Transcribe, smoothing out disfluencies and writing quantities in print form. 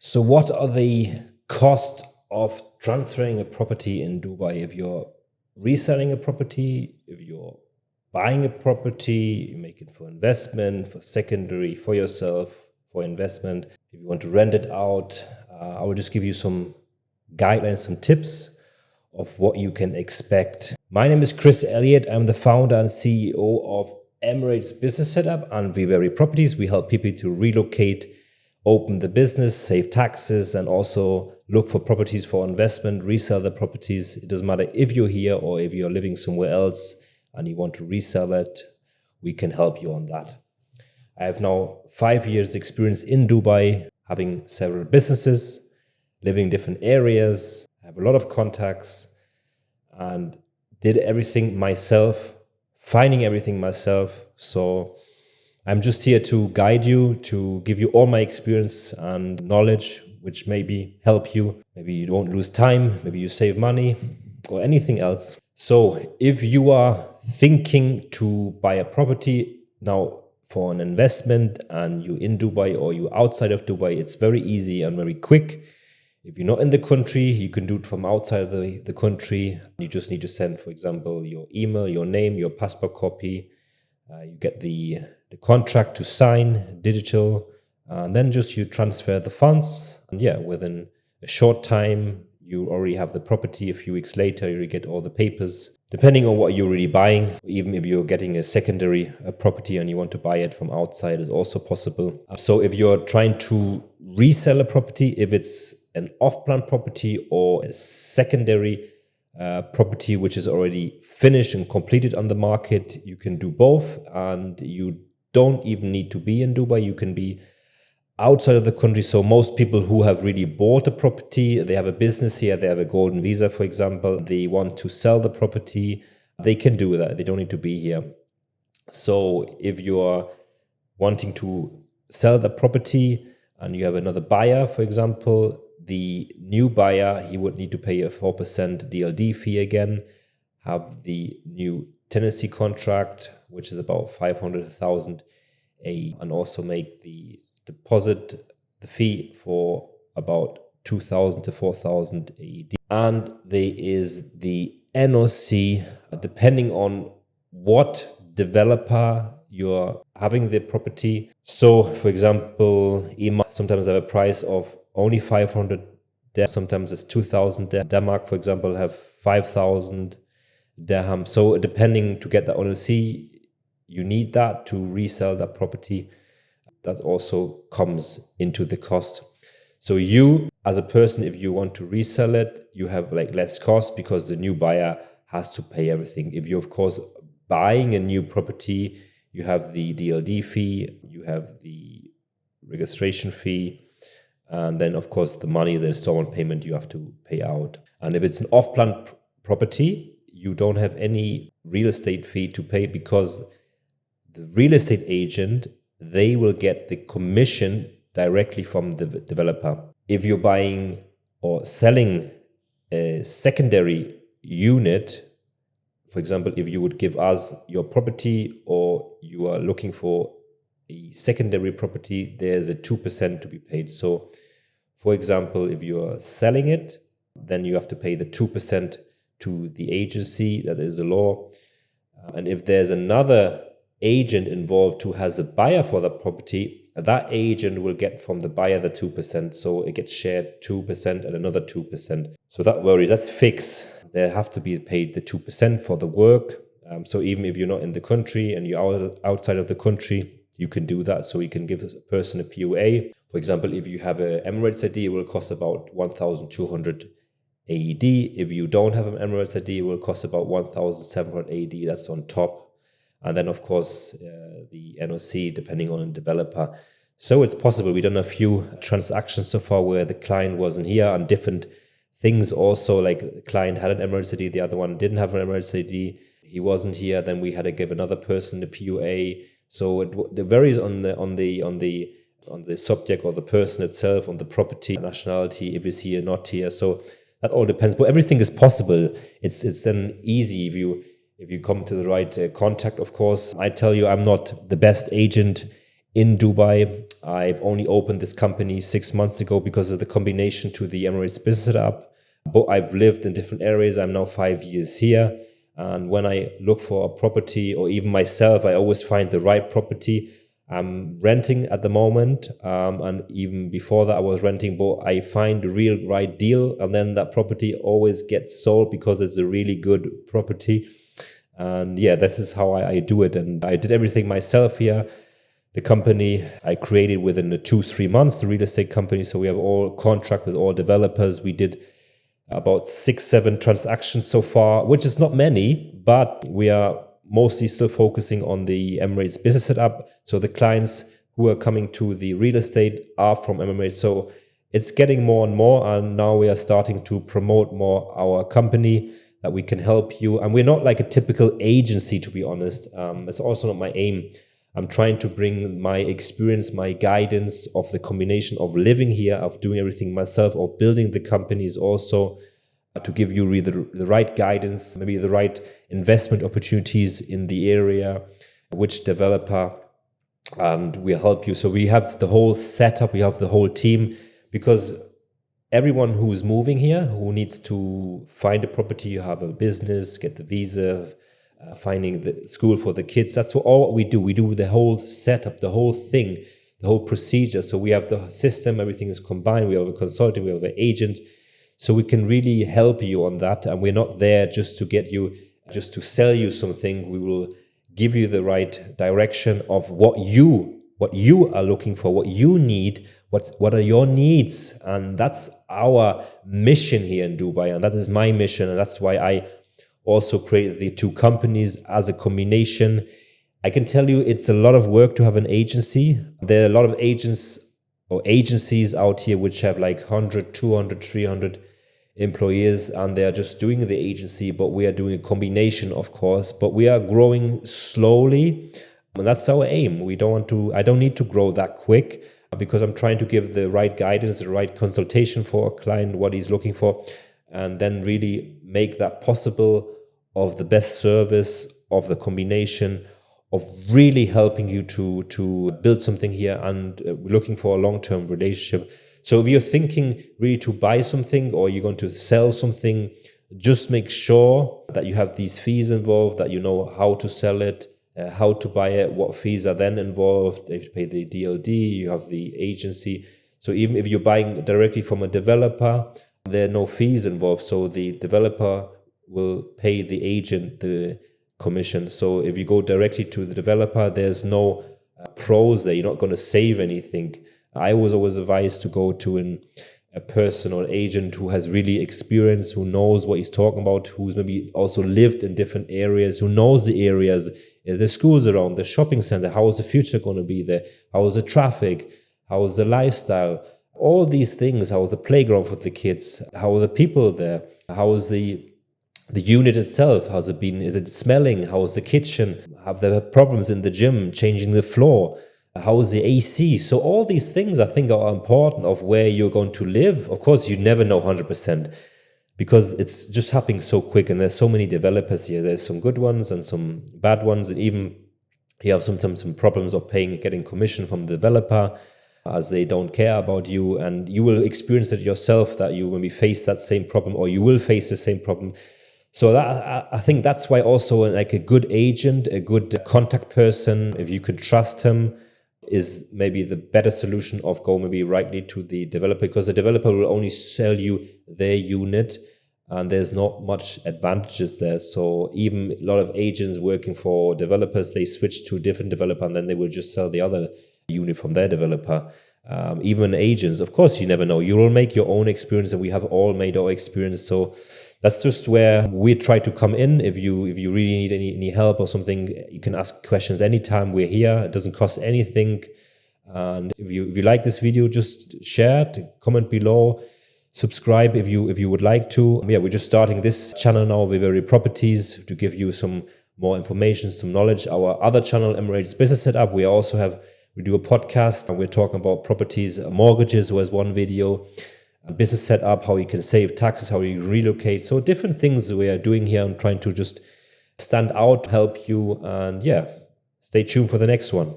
So what are the costs of transferring a property in Dubai? If you're reselling a property, if you're buying a property, you make it for investment, for secondary, for yourself, for investment. If you want to rent it out, I will just give you some guidelines, some tips of what you can expect. My name is Chris Elliott. I'm the founder and CEO of Emirates Business Setup and Viveri Properties. We help people to relocate, open the business, save taxes, and also look for properties for investment, resell the properties. It doesn't matter if you're here or if you're living somewhere else and you want to resell it, we can help you on that. I have now 5 years experience in Dubai, having several businesses, living in different areas. I have a lot of contacts and did everything myself, finding everything myself. So I'm just here to guide you, to give you all my experience and knowledge, which maybe help you. Maybe you won't lose time, maybe you save money or anything else. So if you are thinking to buy a property now for an investment and you're in Dubai or you're outside of Dubai, it's very easy and very quick. If you're not in the country, you can do it from outside the country. You just need to send, for example, your email, your name, your passport copy. You get the contract to sign, digital, and then just you transfer the funds. And yeah, within a short time, you already have the property. A few weeks later, you get all the papers. Depending on what you're really buying, even if you're getting a secondary property and you want to buy it from outside, is also possible. So if you're trying to resell a property, if it's an off-plan property or a secondary property which is already finished and completed on the market, you can do both, and you don't even need to be in Dubai. You can be outside of the country. So most people who have really bought a property, they have a business here, they have a golden visa, for example, they want to sell the property, they can do that. They don't need to be here. So if you are wanting to sell the property and you have another buyer, for example, the new buyer, he would need to pay a 4% DLD fee again, have the new tenancy contract, which is about 500,000 and also make the deposit, the fee for about 2,000 to 4,000 AED. And there is the NOC, depending on what developer you're having the property. So, for example, EMA sometimes have a price of only 500 dirham. Sometimes it's 2,000 dirham. Denmark, for example, have 5,000 dirham. So depending to get the NOC, you need that to resell that property. That also comes into the cost. So you, as a person, if you want to resell it, you have like less cost because the new buyer has to pay everything. If you're, of course, buying a new property, you have the DLD fee, you have the registration fee, and then, of course, the money, the installment payment you have to pay out. And if it's an off-plan property, you don't have any real estate fee to pay because the real estate agent, they will get the commission directly from the developer. If you're buying or selling a secondary unit, for example, if you would give us your property or you are looking for a secondary property, there's a 2% to be paid. So, for example, if you are selling it, then you have to pay the 2% to the agency. That is the law. And if there's another agent involved who has a buyer for the property, that agent will get from the buyer the 2%. So it gets shared 2% and another 2%. So that worries, that's fixed. They have to be paid the 2% for the work. So even if you're not in the country and you're outside of the country, you can do that. So you can give a person a POA. For example, if you have an Emirates ID, it will cost about 1,200 AED. If you don't have an Emirates ID, it will cost about 1,700 AED. That's on top. And then, of course, the NOC, depending on the developer. So it's possible. We've done a few transactions so far where the client wasn't here and different things also, like the client had an Emirates ID, the other one didn't have an Emirates ID. He wasn't here. Then we had to give another person the POA. So it varies on the subject or the person itself, on the property, nationality, if it's here, not here. So that all depends. But everything is possible. It's then easy if you come to the right contact. Of course, I tell you, I'm not the best agent in Dubai. I've only opened this company 6 months ago because of the combination to the Emirates Business Setup. But I've lived in different areas. I'm now 5 years here. And when I look for a property, or even myself, I always find the right property. I'm renting at the moment. And even before that, I was renting, but I find the real right deal. And then that property always gets sold because it's a really good property. And yeah, this is how I do it. And I did everything myself here. The company I created within the 2-3 months, the real estate company. So we have all contract with all developers. We did about 6-7 transactions so far, which is not many, but we are mostly still focusing on the Emirates Business Setup. So the clients who are coming to the real estate are from Emirates. So it's getting more and more. And now we are starting to promote more our company, that we can help you. And we're not like a typical agency, to be honest. It's also not my aim. I'm trying to bring my experience, my guidance of the combination of living here, of doing everything myself, or building the companies also, to give you really the right guidance, maybe the right investment opportunities in the area, which developer, and we'll help you. So we have the whole setup, we have the whole team, because everyone who is moving here, who needs to find a property, you have a business, get the visa, finding the school for the kids. That's all we do. We do the whole setup, the whole thing, the whole procedure. So we have the system, everything is combined. We have a consultant, we have an agent. So we can really help you on that. And we're not there just to get you, just to sell you something. We will give you the right direction of what you are looking for, what you need, what are your needs. And that's our mission here in Dubai. And that is my mission. And that's why I also created the two companies as a combination. I can tell you it's a lot of work to have an agency. There are a lot of agents or agencies out here which have like 100, 200, 300 employees, and they are just doing the agency, but we are doing a combination, of course, but we are growing slowly. And that's our aim. I don't need to grow that quick, because I'm trying to give the right guidance, the right consultation for a client, what he's looking for, and then really make that possible, of the best service, of the combination, of really helping you to build something here, and looking for a long-term relationship. So if you're thinking really to buy something, or you're going to sell something, just make sure that you have these fees involved, that you know how to sell it, how to buy it, what fees are then involved. You have to pay the DLD, you have the agency. So even if you're buying directly from a developer, there are no fees involved. So the developer will pay the agent the commission. So if you go directly to the developer, there's no pros there. You're not going to save anything. I was always advised to go to a person or agent who has really experience, who knows what he's talking about, who's maybe also lived in different areas, who knows the areas, the schools around, the shopping center, how is the future going to be there, how is the traffic, how is the lifestyle, all these things, how is the playground for the kids, how are the people there, how is the unit itself, how's it been, is it smelling, how is the kitchen, have there problems in the gym, changing the floor, how is the AC? So all these things I think are important of where you're going to live. Of course, you never know 100%, because it's just happening so quick, and there's so many developers here. There's some good ones and some bad ones, and even you have sometimes some problems of getting commission from the developer, as they don't care about you, and you will experience it yourself, that you maybe face that same problem, or you will face the same problem. So that, I think that's why also like a good agent, a good contact person, if you can trust him, is maybe the better solution of go maybe rightly to the developer, because the developer will only sell you their unit, and there's not much advantages there. So even a lot of agents working for developers, they switch to a different developer, and then they will just sell the other unit from their developer. Even agents, of course, you never know. You will make your own experience, and we have all made our experience. So that's just where we try to come in. If you really need any help or something, you can ask questions anytime. We're here. It doesn't cost anything. And if you like this video, just share it, comment below, subscribe if you would like to. Yeah, we're just starting this channel now, Viveri Properties, to give you some more information, some knowledge. Our other channel, Emirates Business Setup, we do a podcast, and we're talking about properties, mortgages was one video, business setup, how you can save taxes, how you relocate. So different things we are doing here and trying to just stand out, help you. And yeah, stay tuned for the next one.